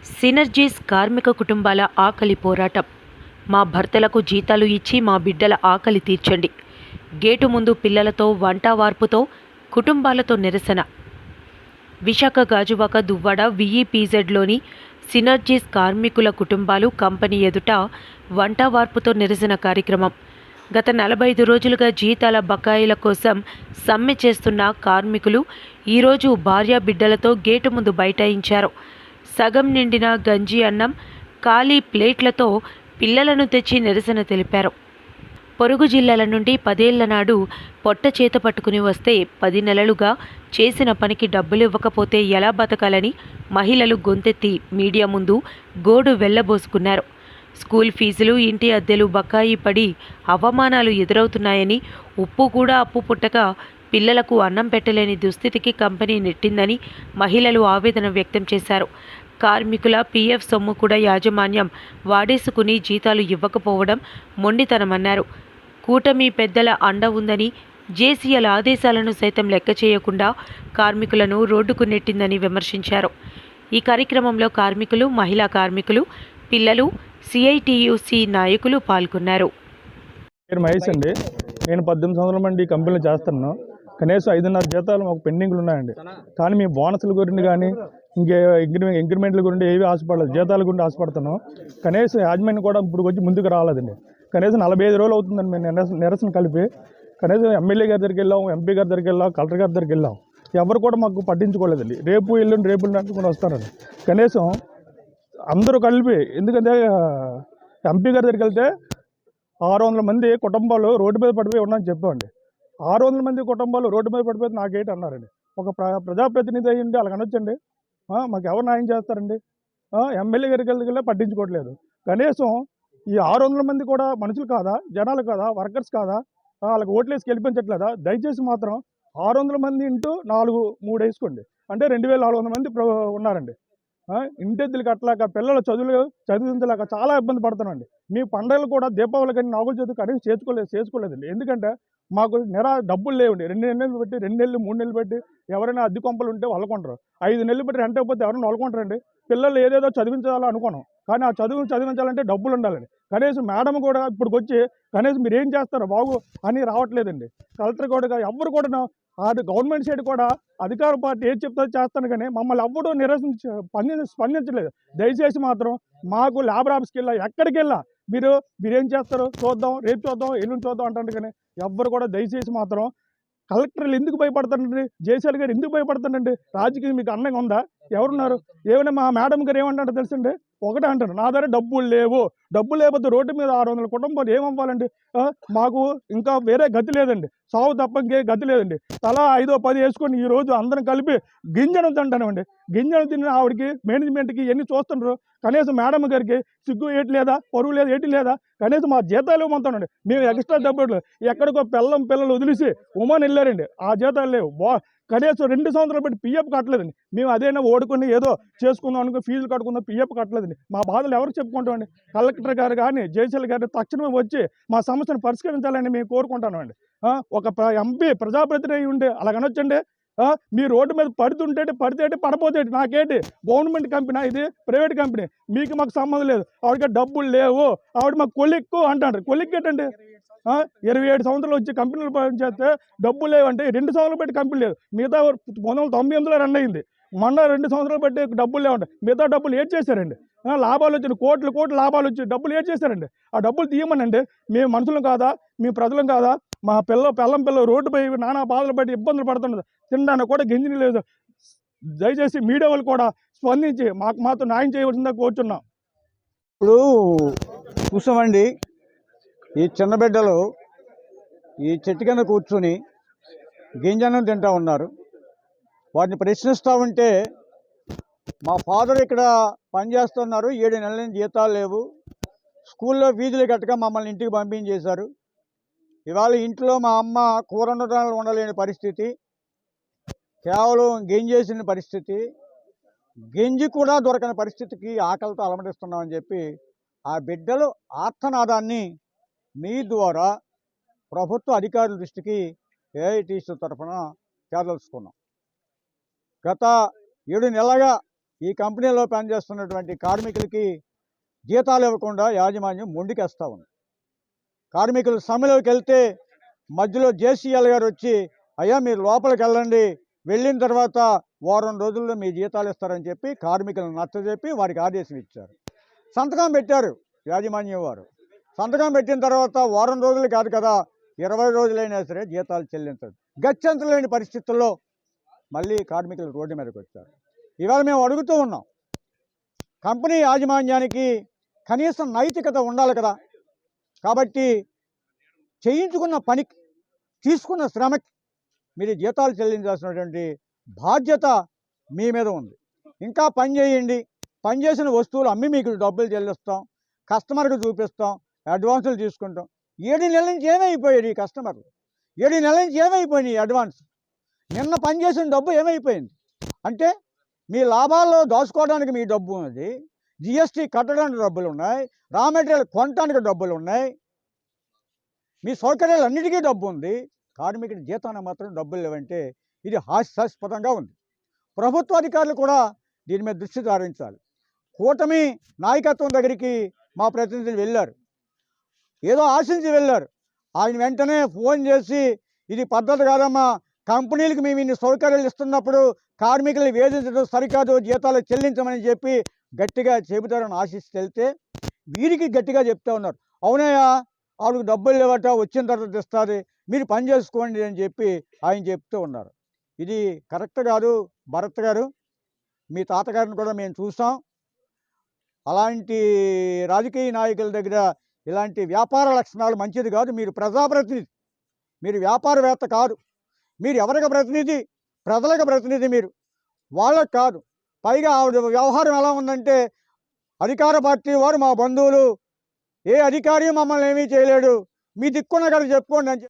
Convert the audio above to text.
Synergies కార్మిక కుటుంబాల ఆకలి పోరాటం. మా భర్తలకు జీతాలు ఇచ్చి మా బిడ్డల ఆకలి తీర్చండి. గేటు ముందు పిల్లలతో వంట వార్పుతో కుటుంబాలతో నిరసన. విశాఖ గాజువాక దువ్వాడ విఈపీజెడ్లోని సినర్జీస్ కార్మికుల కుటుంబాలు కంపెనీ ఎదుట వంట వార్పుతో నిరసన కార్యక్రమం. గత 45 రోజులుగా జీతాల బకాయిల కోసం సమ్మె చేస్తున్న కార్మికులు ఈరోజు భార్య బిడ్డలతో గేటు ముందు బైఠాయించారు. సగం నిండిన గంజి అన్నం, ఖాళీ ప్లేట్లతో పిల్లలను తెచ్చి నిరసన తెలిపారు. పొరుగు జిల్లాల నుండి 10 ఏళ్ల నాడు పొట్ట చేత పట్టుకుని వస్తే 10 నెలలుగా చేసిన పనికి డబ్బులు ఇవ్వకపోతే ఎలా బతకాలని మహిళలు గొంతెత్తి మీడియా ముందు గోడు వెళ్లబోసుకున్నారు. స్కూల్ ఫీజులు, ఇంటి అద్దెలు బకాయి పడి అవమానాలు ఎదురవుతున్నాయని, ఉప్పు కూడా అప్పు పుట్టక పిల్లలకు అన్నం పెట్టలేని దుస్థితికి కంపెనీ నెట్టిందని మహిళలు ఆవేదన వ్యక్తం చేశారు. కార్మికుల పీఎఫ్ సొమ్ము కూడా యాజమాన్యం వాడేసుకుని జీతాలు ఇవ్వకపోవడం మొండితనమన్నారు. కూటమి పెద్దల అండ ఉందని, జేసీఎల్ ఆదేశాలను సైతం లెక్క చేయకుండా కార్మికులను రోడ్డుకు నెట్టిందని విమర్శించారు. ఈ కార్యక్రమంలో కార్మికులు, మహిళా కార్మికులు, పిల్లలు, సిఐటియుసి నాయకులు పాల్గొన్నారు. మహేష్ అండి. నేను 18 సంవత్సరాల మంది ఈ కంపెనీలో చేస్తున్నాను. కనీసం 5.5 జీతాలు మాకు పెండింగ్లు ఉన్నాయండి. కానీ మేము బోనస్ల గురించి కానీ ఇంకే ఇంక్రిమెంట్ల గురించి ఏవి ఆశపడలేదు, జీతాల గురించి ఆశపడుతున్నాం. కనీసం యాజమాన్యం కూడా ఇప్పుడు వచ్చి ముందుకు రాలేదండి. కనీసం 45 రోజులు అవుతుందండి మేము నిరసన కలిపి. కనీసం ఎమ్మెల్యే గారి దగ్గరికి వెళ్ళాం, ఎంపీ గారి దగ్గరికి వెళ్ళాం, కలెక్టర్ గారి దగ్గరికి వెళ్ళాం. ఎవరు కూడా మాకు పట్టించుకోలేదండి. రేపు నడుచుకుని వస్తారండి. కనీసం అందరూ కలిపి, ఎందుకంటే ఎంపీ గారి దగ్గరికి వెళ్తే 600 మంది కుటుంబాలు రోడ్డు మీద పడిపోయి ఉన్నాయని చెప్పండి. 600 మంది కుటుంబాలు రోడ్డు మీద పడిపోయి నాకేంటి అన్నారండి. ఒక ప్రజాప్రతినిధి అయ్యింది అలాగ అనొచ్చండి. మాకు ఎవరు న్యాయం చేస్తారండి? ఎమ్మెల్యే గారికి వెళ్ళి పట్టించుకోవట్లేదు. కనీసం ఈ 600 మంది కూడా మనుషులు కాదా, జనాలు కాదా, వర్కర్స్ కాదా? వాళ్ళకి ఓట్లేసి గెలిపించట్లేదా? దయచేసి మాత్రం 600 మంది ఇంటూ 4, 3 వేసుకోండి. అంటే 2400 మంది ఉన్నారండి. ఇంటెద్దులు కట్టలేక, పిల్లలు చదివించలేక చాలా ఇబ్బంది పడుతున్నాండి. మీ పండుగలు కూడా దీపావళి కానీ నాగుల చదువు కనీసం చేసుకోలేదండి. ఎందుకంటే మాకు డబ్బులు లేవండి. 2 నెలలు పెట్టి, 2 నెలలు 3 నెలలు పెట్టి ఎవరైనా అద్దె కొంపలు ఉంటే వాళ్ళకుంటారు. 5 నెలలు పెట్టి రెంట్ అయిపోతే ఎవరైనా వాళ్ళకుంటారండి. పిల్లలు ఏదేదో చదివించాలో అనుకున్నాం, కానీ ఆ చదివించాలంటే డబ్బులు ఉండాలండి. కనీసం మేడం కూడా ఇప్పుడు వచ్చి కనీసం మీరు ఏం చేస్తారో బాగు అని రావట్లేదండి. కలెక్టర్ కూడా ఎవరు కూడా గవర్నమెంట్ సైడ్ కూడా అధికార పార్టీ ఏది చెప్తారో చేస్తాను, కానీ మమ్మల్ని ఎవ్వడూ స్పందించలేదు. దయచేసి మాత్రం మాకు లేబర్ ఆఫీస్కి వెళ్ళా, ఎక్కడికి వెళ్ళా మీరేం చేస్తారో చూద్దాం, రేపు చూద్దాం, ఎల్లుండి చూద్దాం అంటారు. కానీ ఎవ్వరు కూడా దయచేసి మాత్రం కలెక్టర్లు ఎందుకు భయపడతారండి? జేసీఎల్ గారు ఎందుకు భయపడతారండి? రాజకీయం మీకు అండంగా ఉందా? ఎవరున్నారు? ఏమైనా మా మేడం గారు ఏమంటారో తెలుసండి, ఒకటే అంటారు, నా దగ్గర డబ్బులు లేకపోతే రోడ్డు మీద 600 కుటుంబాలు ఏమవ్వాలండి? మాకు ఇంకా వేరే గతి లేదండి, సాగు తప్ప ఇంకే గతి లేదండి. తలా 5-10 వేసుకొని ఈరోజు అందరం కలిపి గింజను తింటానండి. గింజను తిన్న ఆవిడకి, మేనేజ్మెంట్కి ఎన్ని చూస్తుండ్రు? కనీసం మేడం గారికి సిగ్గు ఏటి లేదా, పరువు లేదా, ఏటి లేదా? కనీసం మా జీతాలు ఇవ్వమంటానండి. మేము ఎక్స్ట్రా డబ్బులు ఎక్కడికో పిల్లలు వదిలేసి ఉమాన్ వెళ్ళారండి, ఆ జీతాలు లేవు. కనీసం 2 సంవత్సరాలు పెట్టి పిఎఫ్ కట్టలేదండి. మేము అదైనా ఓడుకొని ఏదో చేసుకుందాం అనుకో, ఫీజులు కట్టుకుందాం, పిఎఫ్ కట్టలేదండి. మా బాధలు ఎవరికి చెప్పుకుంటామండి? కలెక్టర్ గారు కానీ, జేసీఎల్ గారు తక్షణమే వచ్చి మా సమస్యను పరిష్కరించాలని మేము కోరుకుంటామండి. ఒక ఎంపీ ప్రజాప్రతినిధి ఉండి అలాగనొచ్చండి. మీ రోడ్డు మీద పడితే పడపోతే నాకేంటి? గవర్నమెంట్ కంపెనీ ఇది, ప్రైవేట్ కంపెనీ, మీకు మాకు సంబంధం లేదు. ఆవిడకి డబ్బులు లేవు, ఆవిడ మాకు కొలిక్కు అంటారు. కొలిక్కేటండి? 27 సంవత్సరాలు వచ్చి కంపెనీలు పనిచేస్తే డబ్బులు లేవంటే 2 సంవత్సరాలు పెట్టి కంపెనీ లేదు. మిగతా 1998లో రన్ అయింది. మొన్న 2 సంవత్సరాలు పెట్టి డబ్బులు లేవంటే మిగతా డబ్బులు ఏం చేశారండి? లాభాలు వచ్చిన కోట్లు లాభాలు వచ్చి డబ్బులు ఏం చేశారండి? ఆ డబ్బులు తీయమనండి. మేము మనుషులం కాదా? మీ ప్రజలం కాదా? మా పిల్లలు రోడ్డుపై నానా బాధలు పడి ఇబ్బందులు పడుతున్నది. తినడానికి కూడా గింజని లేదు. దయచేసి మీడియా వాళ్ళు కూడా స్పందించి మాతో న్యాయం చేయవలసిందిగా కోరుచున్నాం. ఇప్పుడు చూసామండి, ఈ చిన్న బిడ్డలు ఈ చెట్టు కింద కూర్చొని గింజనం తింటూ ఉన్నారు. వాటిని ప్రశ్నిస్తూ ఉంటే, మా ఫాదర్ ఇక్కడ పనిచేస్తున్నారు, 7 నెలల నుంచి జీతాలు లేవు, స్కూల్లో ఫీజులు కట్టక మమ్మల్ని ఇంటికి పంపించేశారు. ఇవాళ ఇంట్లో మా అమ్మ కూర ఉండలేని పరిస్థితి, కేవలం గంజేసిన పరిస్థితి, గంజి కూడా దొరకని పరిస్థితికి ఆకలితో అలమటిస్తున్నామని చెప్పి ఆ బిడ్డలు ఆర్తనాదాన్ని మీ ద్వారా ప్రభుత్వ అధికారుల దృష్టికి ఏఐటీసీ తరఫున చేరదలుచుకున్నాం. గత 7 నెలలుగా ఈ కంపెనీలో పనిచేస్తున్నటువంటి కార్మికులకి జీతాలు ఇవ్వకుండా యాజమాన్యం మొండికేస్తూ ఉంది. కార్మికులు సమ్మెలోకి వెళ్తే మధ్యలో జేసీఎల్ గారు వచ్చి, అయ్యా మీరు లోపలికి వెళ్ళండి, వెళ్ళిన తర్వాత వారం రోజుల్లో మీ జీతాలు ఇస్తారని చెప్పి కార్మికులను నచ్చజెప్పి వారికి ఆదేశం ఇచ్చారు. సంతకం పెట్టారు యాజమాన్యం వారు. సంతకం పెట్టిన తర్వాత వారం రోజులు కాదు కదా, 20 రోజులైనా సరే జీతాలు చెల్లించదు. గత్యంతరం లేని పరిస్థితుల్లో మళ్ళీ కార్మికులు రోడ్డు మీదకి వచ్చారు. ఇవాళ మేము అడుగుతూ ఉన్నాం, కంపెనీ యాజమాన్యానికి కనీసం నైతికత ఉండాలి కదా. కాబట్టి చేయించుకున్న పనికి, తీసుకున్న శ్రమకి మీరు జీతాలు చెల్లించాల్సినటువంటి బాధ్యత మీ మీద ఉంది. ఇంకా పని చేయండి, పని చేసిన వస్తువులు అమ్మి మీకు డబ్బులు చెల్లిస్తాం, కస్టమర్కి చూపిస్తాం, అడ్వాన్సులు తీసుకుంటాం. 7 నెలల నుంచి ఏమైపోయాయి ఈ కస్టమర్లు? 7 నెలల నుంచి ఏమైపోయినాయి అడ్వాన్స్? నిన్న పనిచేసిన డబ్బు ఏమైపోయింది? అంటే మీ లాభాల్లో దాచుకోవడానికి మీ డబ్బు ఉన్నది, జిఎస్టీ కట్టడానికి డబ్బులు ఉన్నాయి, రా మెటీరియల్ కొనడానికి డబ్బులు ఉన్నాయి, మీ సౌకర్యాలు అన్నిటికీ డబ్బు ఉంది. కార్మికుడి జీతానికి మాత్రం డబ్బులు లేవంటే ఇది హాస్యాస్పదంగా ఉంది. ప్రభుత్వ అధికారులు కూడా దీని మీద దృష్టి సారించాలి. కూటమి నాయకత్వం దగ్గరికి మా ప్రతినిధులు వెళ్ళారు, ఏదో ఆశించి వెళ్ళారు. ఆయన వెంటనే ఫోన్ చేసి, ఇది పద్ధతి కాదమ్మా, కంపెనీలకు మేము ఇన్ని సౌకర్యాలు ఇస్తున్నప్పుడు కార్మికులు వేధించడం సరికాదు, జీతాలు చెల్లించమని చెప్పి గట్టిగా చెబుతారని ఆశిస్తే వెళ్తే వీరికి గట్టిగా చెప్తా ఉన్నారు, అవునయ్యా ఆవిడకి డబ్బులు లేవట, వచ్చిన తర్వాత ఇస్తుంది, మీరు పని చేసుకోండి అని చెప్పి ఆయన చెప్తూ ఉన్నారు. ఇది కరెక్ట్ కాదు భరత్ గారు. మీ తాతగారిని కూడా మేము చూసాం. అలాంటి రాజకీయ నాయకుల దగ్గర ఇలాంటి వ్యాపార లక్షణాలు మంచిది కాదు. మీరు ప్రజాప్రతినిధి, మీరు వ్యాపారవేత్త కాదు. మీరు ఎవరికి ప్రతినిధి? ప్రజలకు ప్రతినిధి మీరు, వాళ్ళకు కాదు. పైగా ఆవిడ వ్యవహారం ఎలా ఉందంటే, అధికార పార్టీ వారు మా బంధువులు, ఏ అధికారి మమ్మల్ని ఏమీ చేయలేడు, మీ దిక్కున్న కదా చెప్పుకోండి అని